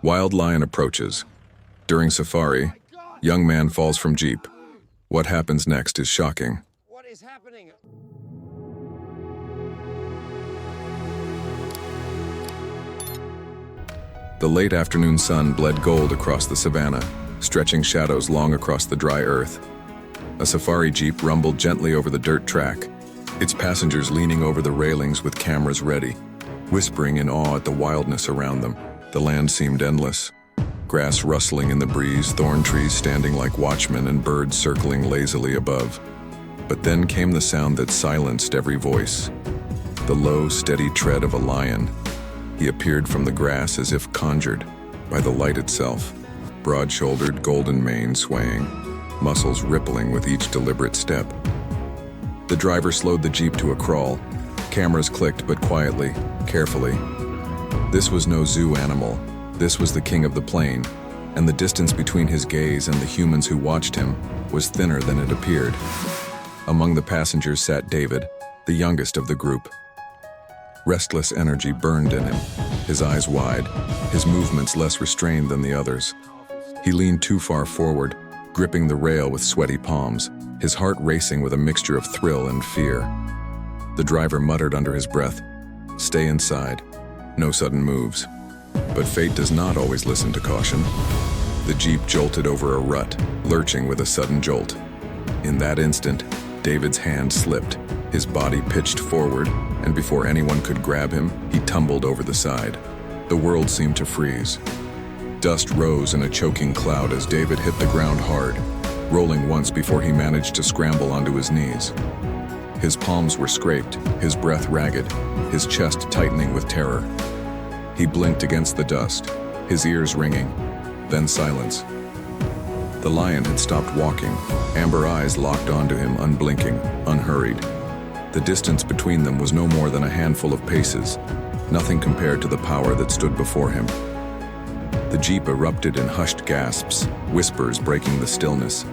Wild lion approaches. During safari, young man falls from jeep. What happens next is shocking. What is happening? The late afternoon sun bled gold across the savannah, stretching shadows long across the dry earth. A safari jeep rumbled gently over the dirt track, its passengers leaning over the railings with cameras ready, whispering in awe at the wildness around them. The land seemed endless. Grass rustling in the breeze, thorn trees standing like watchmen, and birds circling lazily above. But then came the sound that silenced every voice. The low, steady tread of a lion. He appeared from the grass as if conjured by the light itself, broad-shouldered, golden mane swaying, muscles rippling with each deliberate step. The driver slowed the jeep to a crawl. Cameras clicked, but quietly, carefully. This was no zoo animal. This was the king of the plain, and the distance between his gaze and the humans who watched him was thinner than it appeared. Among the passengers sat David, the youngest of the group. Restless energy burned in him, his eyes wide, his movements less restrained than the others. He leaned too far forward, gripping the rail with sweaty palms, his heart racing with a mixture of thrill and fear. The driver muttered under his breath, "Stay inside. No sudden moves." But fate does not always listen to caution. The jeep jolted over a rut, lurching with a sudden jolt. In that instant, David's hand slipped, his body pitched forward, and before anyone could grab him, he tumbled over the side. The world seemed to freeze. Dust rose in a choking cloud as David hit the ground hard, rolling once before he managed to scramble onto his knees. His palms were scraped, his breath ragged, his chest tightening with terror. He blinked against the dust, his ears ringing, then silence. The lion had stopped walking, amber eyes locked onto him, unblinking, unhurried. The distance between them was no more than a handful of paces, nothing compared to the power that stood before him. The jeep erupted in hushed gasps, whispers breaking the stillness.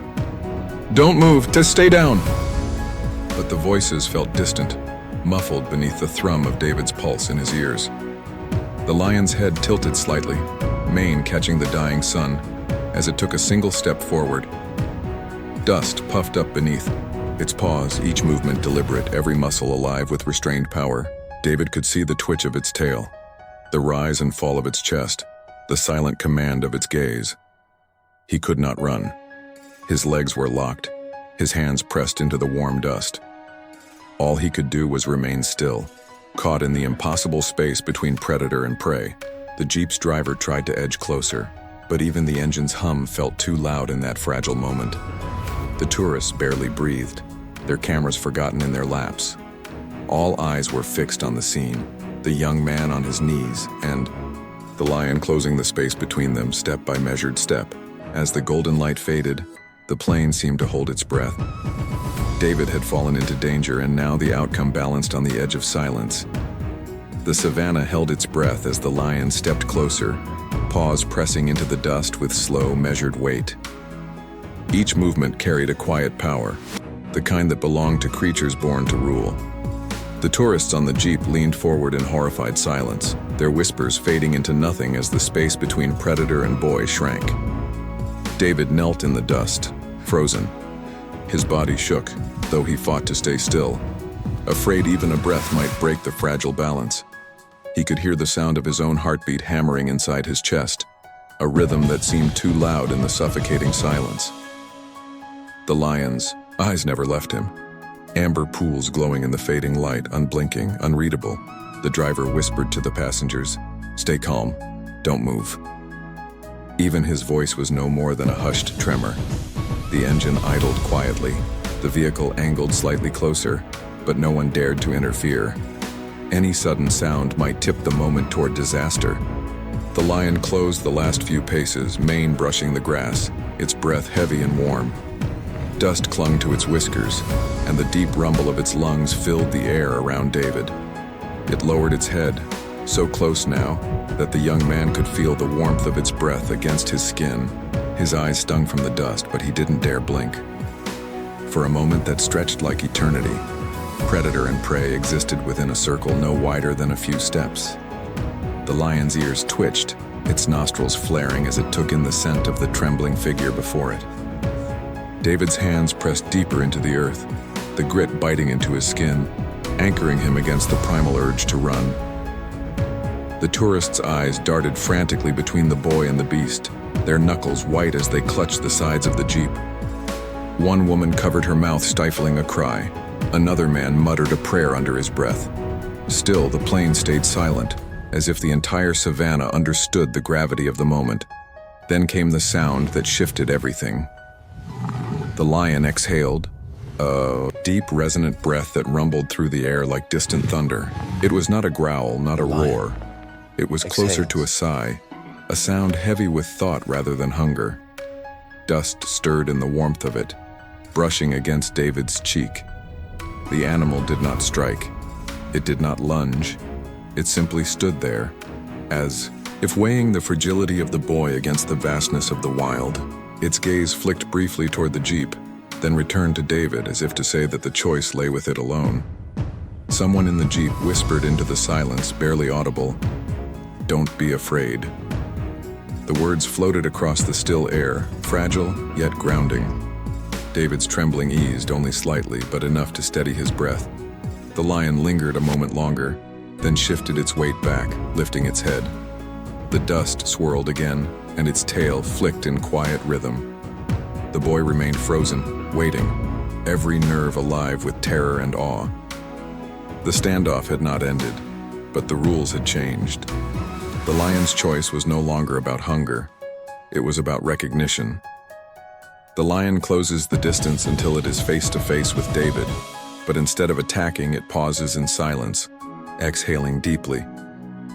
"Don't move, just stay down!" But the voices felt distant, muffled beneath the thrum of David's pulse in his ears. The lion's head tilted slightly, mane catching the dying sun, as it took a single step forward. Dust puffed up beneath, its paws, each movement deliberate, every muscle alive with restrained power. David could see the twitch of its tail, the rise and fall of its chest, the silent command of its gaze. He could not run. His legs were locked, his hands pressed into the warm dust. All he could do was remain still, caught in the impossible space between predator and prey. The jeep's driver tried to edge closer, but even the engine's hum felt too loud in that fragile moment. The tourists barely breathed, their cameras forgotten in their laps. All eyes were fixed on the scene, the young man on his knees, and the lion closing the space between them step by measured step. As the golden light faded, the plane seemed to hold its breath. David had fallen into danger, and now the outcome balanced on the edge of silence. The savannah held its breath as the lion stepped closer, paws pressing into the dust with slow, measured weight. Each movement carried a quiet power, the kind that belonged to creatures born to rule. The tourists on the jeep leaned forward in horrified silence, their whispers fading into nothing as the space between predator and boy shrank. David knelt in the dust, frozen. His body shook, though he fought to stay still, afraid even a breath might break the fragile balance. He could hear the sound of his own heartbeat hammering inside his chest, a rhythm that seemed too loud in the suffocating silence. The lion's eyes never left him, amber pools glowing in the fading light, unblinking, unreadable. The driver whispered to the passengers, "Stay calm, don't move." Even his voice was no more than a hushed tremor. The engine idled quietly, the vehicle angled slightly closer, but no one dared to interfere. Any sudden sound might tip the moment toward disaster. The lion closed the last few paces, mane brushing the grass, its breath heavy and warm. Dust clung to its whiskers, and the deep rumble of its lungs filled the air around David. It lowered its head, so close now that the young man could feel the warmth of its breath against his skin. His eyes stung from the dust, but he didn't dare blink. For a moment that stretched like eternity, predator and prey existed within a circle no wider than a few steps. The lion's ears twitched, its nostrils flaring as it took in the scent of the trembling figure before it. David's hands pressed deeper into the earth, the grit biting into his skin, anchoring him against the primal urge to run. The tourist's eyes darted frantically between the boy and the beast, their knuckles white as they clutched the sides of the jeep. One woman covered her mouth, stifling a cry. Another man muttered a prayer under his breath. Still, the plane stayed silent, as if the entire savannah understood the gravity of the moment. Then came the sound that shifted everything. The lion exhaled, a deep, resonant breath that rumbled through the air like distant thunder. It was not a growl, not a roar. It was closer to a sigh, a sound heavy with thought rather than hunger. Dust stirred in the warmth of it, brushing against David's cheek. The animal did not strike. It did not lunge. It simply stood there, as if weighing the fragility of the boy against the vastness of the wild. Its gaze flicked briefly toward the jeep, then returned to David as if to say that the choice lay with it alone. Someone in the jeep whispered into the silence, barely audible, "Don't be afraid." The words floated across the still air, fragile yet grounding. David's trembling eased only slightly, but enough to steady his breath. The lion lingered a moment longer, then shifted its weight back, lifting its head. The dust swirled again, and its tail flicked in quiet rhythm. The boy remained frozen, waiting, every nerve alive with terror and awe. The standoff had not ended, but the rules had changed. The lion's choice was no longer about hunger. It was about recognition. The lion closes the distance until it is face to face with David, but instead of attacking, it pauses in silence, exhaling deeply,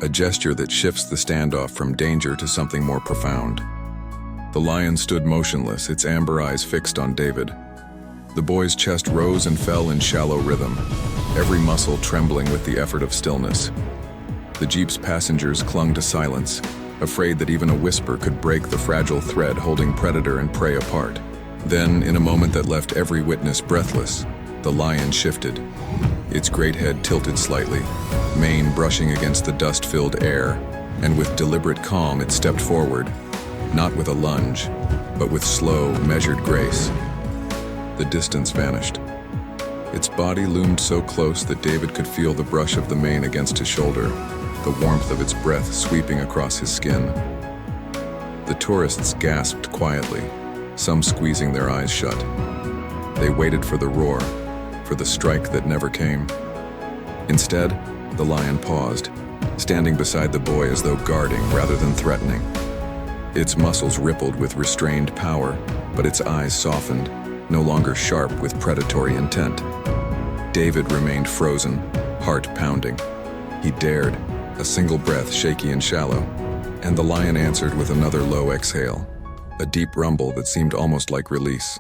a gesture that shifts the standoff from danger to something more profound. The lion stood motionless, its amber eyes fixed on David. The boy's chest rose and fell in shallow rhythm, every muscle trembling with the effort of stillness. The jeep's passengers clung to silence, afraid that even a whisper could break the fragile thread holding predator and prey apart. Then, in a moment that left every witness breathless, the lion shifted. Its great head tilted slightly, mane brushing against the dust-filled air, and with deliberate calm it stepped forward, not with a lunge, but with slow, measured grace. The distance vanished. Its body loomed so close that David could feel the brush of the mane against his shoulder, the warmth of its breath sweeping across his skin. The tourists gasped quietly, some squeezing their eyes shut. They waited for the roar, for the strike that never came. Instead, the lion paused, standing beside the boy as though guarding rather than threatening. Its muscles rippled with restrained power, but its eyes softened, no longer sharp with predatory intent. David remained frozen, heart pounding. He dared, a single breath shaky and shallow, and the lion answered with another low exhale, a deep rumble that seemed almost like release.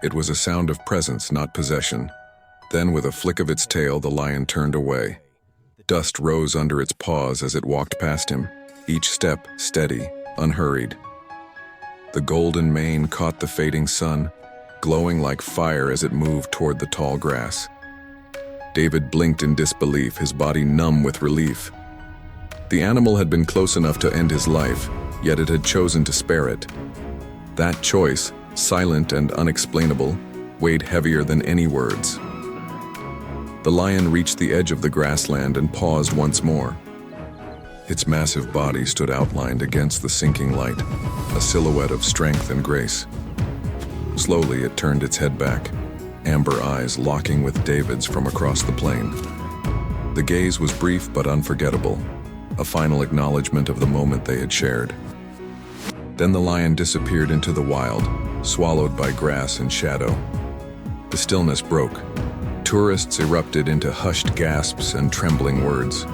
It was a sound of presence, not possession. Then, with a flick of its tail, the lion turned away. Dust rose under its paws as it walked past him, each step steady, unhurried. The golden mane caught the fading sun, glowing like fire as it moved toward the tall grass. David blinked in disbelief, his body numb with relief. The animal had been close enough to end his life, yet it had chosen to spare it. That choice, silent and unexplainable, weighed heavier than any words. The lion reached the edge of the grassland and paused once more. Its massive body stood outlined against the sinking light, a silhouette of strength and grace. Slowly, it turned its head back, amber eyes locking with David's from across the plain. The gaze was brief but unforgettable, a final acknowledgement of the moment they had shared. Then the lion disappeared into the wild, swallowed by grass and shadow. The stillness broke. Tourists erupted into hushed gasps and trembling words.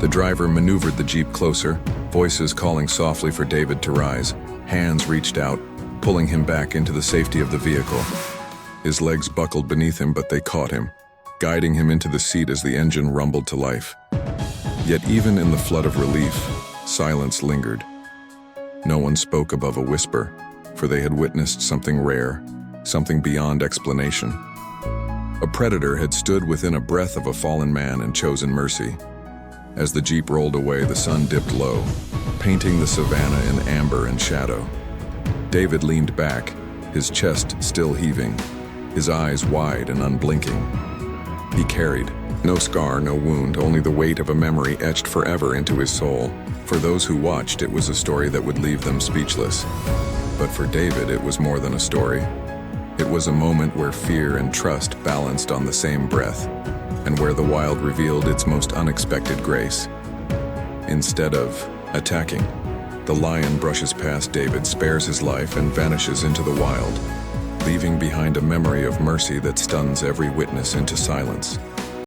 The driver maneuvered the jeep closer, voices calling softly for David to rise. Hands reached out, pulling him back into the safety of the vehicle. His legs buckled beneath him, but they caught him, guiding him into the seat as the engine rumbled to life. Yet even in the flood of relief, silence lingered. No one spoke above a whisper, for they had witnessed something rare, something beyond explanation. A predator had stood within a breath of a fallen man and chosen mercy. As the jeep rolled away, the sun dipped low, painting the savannah in amber and shadow. David leaned back, his chest still heaving, his eyes wide and unblinking. He carried no scar, no wound, only the weight of a memory etched forever into his soul. For those who watched, it was a story that would leave them speechless. But for David, it was more than a story. It was a moment where fear and trust balanced on the same breath, and where the wild revealed its most unexpected grace. Instead of attacking, the lion brushes past David, spares his life, and vanishes into the wild, leaving behind a memory of mercy that stuns every witness into silence.